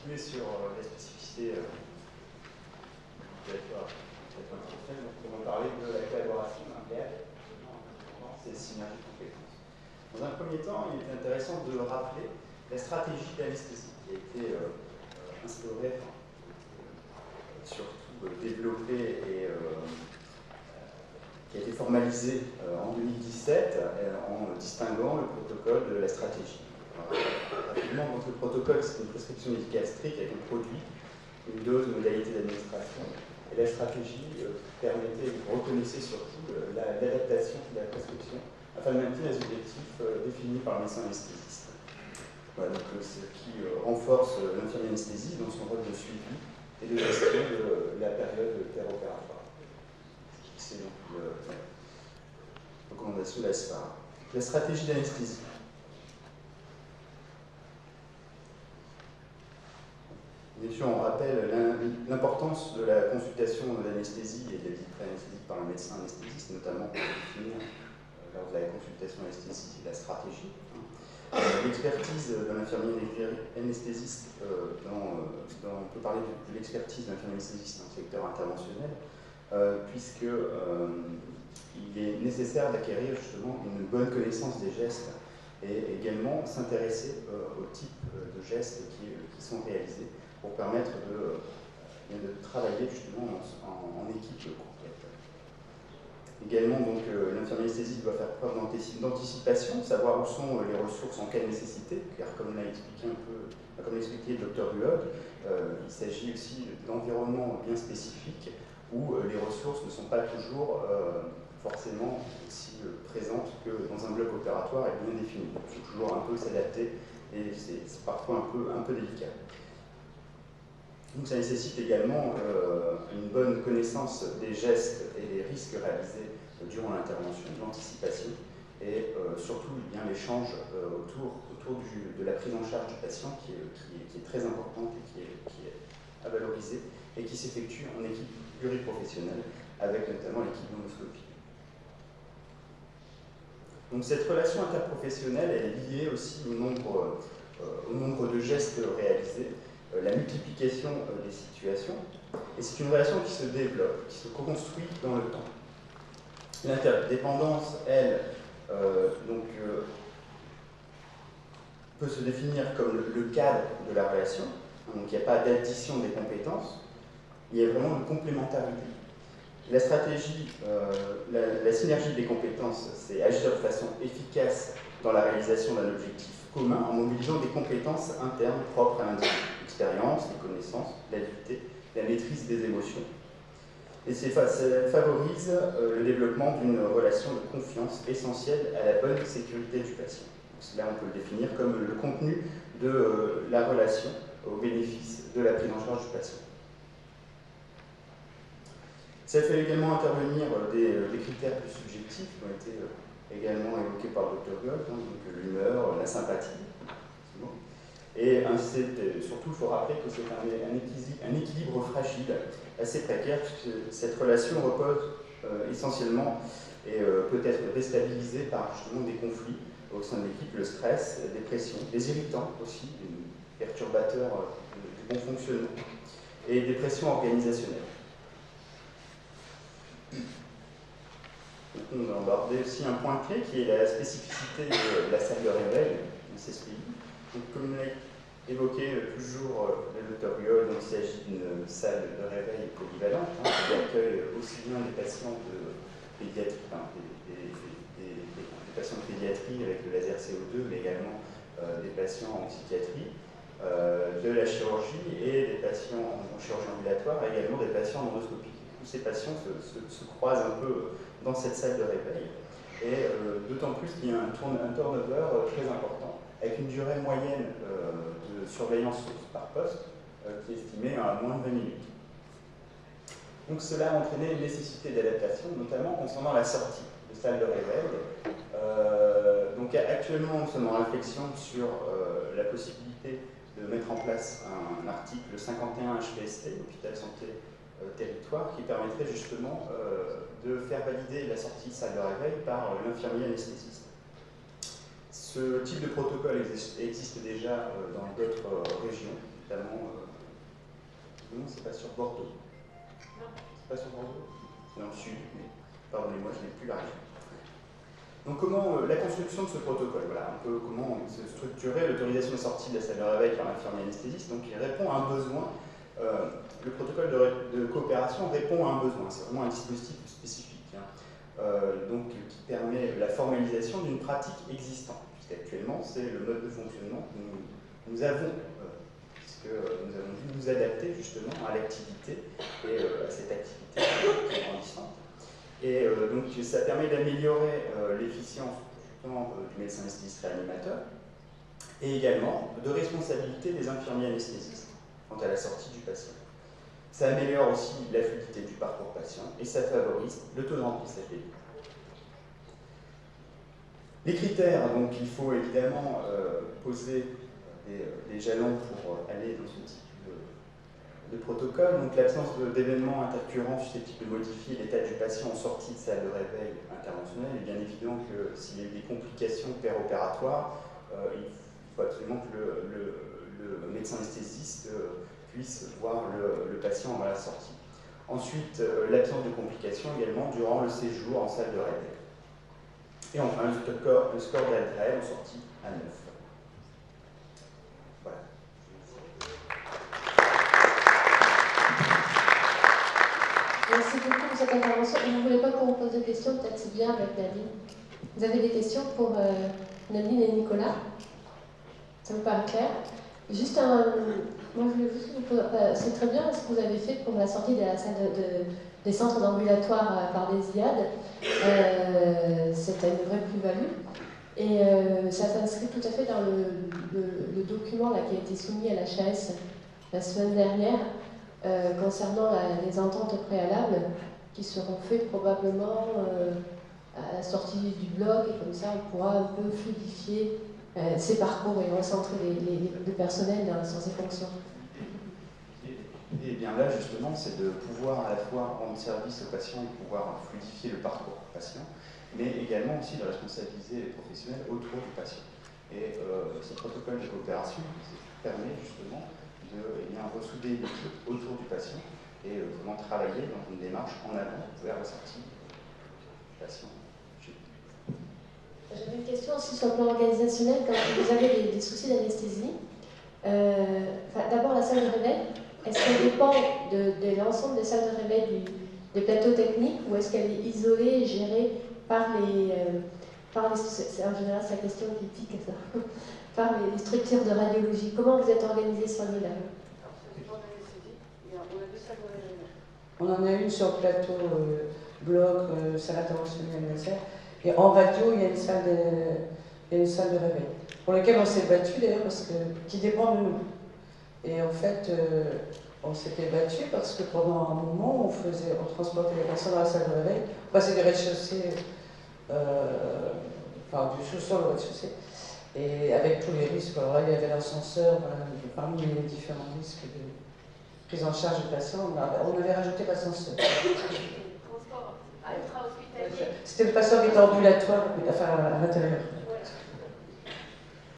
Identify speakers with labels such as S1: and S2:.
S1: continuer sur la spécificité du territoire. Donc, on va parler de la collaboration c'est synergie de compétences. Dans un premier temps, il est intéressant de rappeler la stratégie d'anesthésie qui a été instaurée, surtout développée et qui a été formalisée en 2017 en distinguant le protocole de la stratégie. Rapidement, donc, le protocole, c'est une prescription médicale stricte avec un produit, une dose, une modalité d'administration. Et la stratégie permettait, vous reconnaissez surtout, l'adaptation de la prescription afin de maintenir les objectifs définis par le médecin anesthésiste. Voilà, donc, ce qui renforce l'infirmier anesthésiste dans son rôle de suivi et de gestion de la période péropératoire. C'est donc la recommandation de la SPA. La stratégie d'anesthésie. Bien sûr, on rappelle l'importance de la consultation de l'anesthésie et de la visite pré-anesthésique par le médecin anesthésiste, notamment pour définir lors de la consultation anesthésique la stratégie. L'expertise de l'infirmier anesthésiste, on peut parler de l'expertise de l'infirmier anesthésiste dans le secteur interventionnel, puisqu'il est nécessaire d'acquérir justement une bonne connaissance des gestes et également s'intéresser au type de gestes qui sont réalisés pour permettre de travailler justement en équipe complète. Également, donc, l'infirmier anesthésiste doit faire preuve d'anticipation, savoir où sont les ressources en cas de nécessité, car comme l'a expliqué comme l'a expliqué le Dr Huog, il s'agit aussi d'environnements bien spécifiques où les ressources ne sont pas toujours forcément aussi présentes que dans un bloc opératoire et bien défini. Il faut toujours un peu s'adapter et c'est parfois un peu délicat. Donc ça nécessite également une bonne connaissance des gestes et des risques réalisés durant l'intervention, de l'anticipation et surtout l'échange autour de la prise en charge du patient qui est très importante et qui est à valoriser et qui s'effectue en équipe pluriprofessionnelle avec notamment l'équipe d'endoscopie. Donc cette relation interprofessionnelle elle est liée aussi au nombre de gestes réalisés, la multiplication des situations, et c'est une relation qui se développe, qui se construit dans le temps. L'interdépendance, elle, peut se définir comme le cadre de la relation, donc il n'y a pas d'addition des compétences, il y a vraiment une complémentarité. La stratégie, la synergie des compétences, c'est agir de façon efficace dans la réalisation d'un objectif commun en mobilisant des compétences internes propres à l'individu. L'expérience, les connaissances, l'habileté, la maîtrise des émotions. Et ça favorise le développement d'une relation de confiance essentielle à la bonne sécurité du patient. Donc, là, on peut le définir comme le contenu de la relation au bénéfice de la prise en charge du patient. Ça fait également intervenir des critères plus subjectifs qui ont été également évoqués par le Dr Huog, donc l'humeur, la sympathie. Et surtout, il faut rappeler que c'est un équilibre fragile, assez précaire, puisque cette relation repose essentiellement et peut être déstabilisée par justement des conflits au sein de l'équipe, le stress, la dépression, des irritants aussi, des perturbateurs du bon fonctionnement, et des pressions organisationnelles. On va aborder aussi un point clé qui est la spécificité de la salle de réveil, en CSPI. Donc, comme l'a évoqué toujours le Dr Huog, il s'agit d'une salle de réveil polyvalente qui accueille aussi bien des patients de pédiatrie, des patients de pédiatrie avec le laser CO2, mais également des patients en psychiatrie, de la chirurgie et des patients en chirurgie ambulatoire, et également des patients en endoscopie. Tous ces patients se croisent un peu dans cette salle de réveil, et d'autant plus qu'il y a un turnover très important, avec une durée moyenne de surveillance par poste qui est estimée à moins de 20 minutes. Donc cela a entraîné une nécessité d'adaptation, notamment concernant la sortie de salle de réveil. Donc actuellement, nous sommes en réflexion sur la possibilité de mettre en place un article 51 HPST, Hôpital Santé Territoire, qui permettrait justement de faire valider la sortie de salle de réveil par l'infirmier anesthésiste. Ce type de protocole existe déjà dans d'autres régions, notamment c'est pas sur Bordeaux. C'est pas sur Bordeaux? C'est dans le sud, mais pardonnez-moi, je n'ai plus la région. Donc comment la construction de ce protocole, voilà un peu comment se structurer l'autorisation de sortie de la salle de réveil par l'infirmier anesthésiste. Donc il répond à un besoin, le protocole de coopération répond à un besoin, c'est vraiment un dispositif spécifique, hein, donc qui permet la formalisation d'une pratique existante, puisqu'actuellement c'est le mode de fonctionnement que nous avons, puisque nous avons dû nous adapter justement à l'activité et à cette activité qui est grandissante. Et donc ça permet d'améliorer l'efficience justement du médecin anesthésiste réanimateur et également de responsabilité des infirmiers anesthésistes quant à la sortie du patient. Ça améliore aussi la fluidité du parcours patient et ça favorise le taux de remplissage des lits. Les critères, donc il faut évidemment poser des jalons pour aller dans ce type de protocole, donc l'absence d'événements intercurrents susceptibles de modifier l'état du patient en sortie de salle de réveil interventionnelle. Il est bien évident que s'il y a eu des complications péropératoires, il faut absolument que le médecin anesthésiste puisse voir le patient avant la sortie. Ensuite, l'absence de complications également durant le séjour en salle de réveil. Et enfin, le score d'Aldred en sortie à 9. Voilà.
S2: Merci beaucoup pour cette intervention. Vous ne voulez pas qu'on vous pose de questions, peut-être c'est bien avec Nadine. Vous avez des questions pour Nadine et Nicolas? Ça me paraît clair. Juste moi je voulais juste vous poser, c'est très bien ce que vous avez fait pour la sortie de la salle des centres d'ambulatoire par les IAD. C'était une vraie plus-value. Et ça s'inscrit tout à fait dans le document là, qui a été soumis à l'HAS la semaine dernière. Concernant les ententes préalables qui seront faites probablement à la sortie du blog, et comme ça on pourra un peu fluidifier ces parcours et recentrer le personnel sur ses fonctions.
S1: Et bien là justement c'est de pouvoir à la fois rendre service aux patients et pouvoir fluidifier le parcours patient, mais également aussi de responsabiliser les professionnels autour du patient. Et ce protocole de coopération permet justement de ressouder l'équipe autour du patient et vraiment travailler dans une démarche en avant vers la sortie du patient.
S2: J'avais une question aussi sur le plan organisationnel. Quand vous avez des soucis d'anesthésie, d'abord la salle de réveil, est-ce qu'elle dépend de l'ensemble des salles de réveil des plateaux techniques ou est-ce qu'elle est isolée et gérée par les en général c'est la question qui pique ça, par les structures de radiologie? Comment vous êtes organisé sur l'île?
S3: On en a une sur le plateau bloc, salle interventionnelle nécessaire. Et en radio, il y a une salle de réveil, pour laquelle on s'est battu d'ailleurs, qui dépend de nous. Et en fait, on s'était battu parce que pendant un moment, on transportait les personnes dans la salle de réveil, on passait du rez-de-chaussée, du sous-sol au rez-de-chaussée, et avec tous les risques. Alors là, il y avait l'ascenseur, parmi les différents risques de prise en charge du patient, on avait rajouté l'ascenseur. C'était le patient qui était ambulatoire, enfin à l'intérieur.